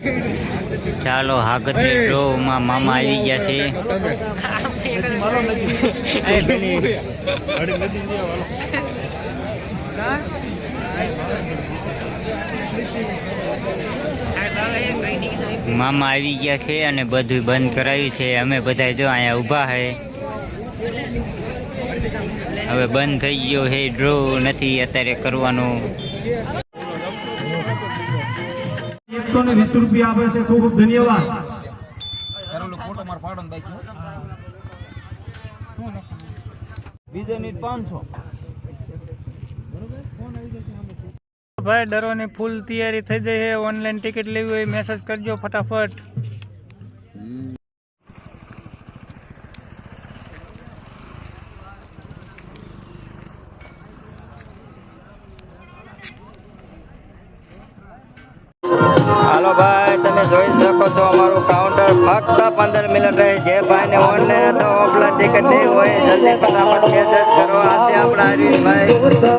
ચાલો હાગતની ડ્રોમાં મામા આવી ગયા છે. મામા આવી ગયા છે અને બધું બંધ કરાવ્યું છે. અમે બધા જો અહીંયા ઊભા છે. હવે બંધ થઈ ગયો છે. ડ્રો નથી અત્યારે કરવાનો. 120 રૂપિયા આપે છે. ખૂબ ખૂબ ધન્યવાદ. બીજાની 500. ભાઈ ડરોની ફૂલ તૈયારી થઈ ગઈ છે. ઓનલાઈન ટિકિટ લેવી હોય મેસેજ કરજો ફટાફટ. હાલો ભાઈ, તમે જોઈ શકો છો અમારું કાઉન્ટર ફક્ત 15 મિનિટ રહે. જે ભાઈને ઓનલાઈન અથવા ઓફલાઈન ટિકિટ લેવી હોય જલ્દી ફટાફટ મેસેજ કરો. આ છે આપણા હરીશભાઈ.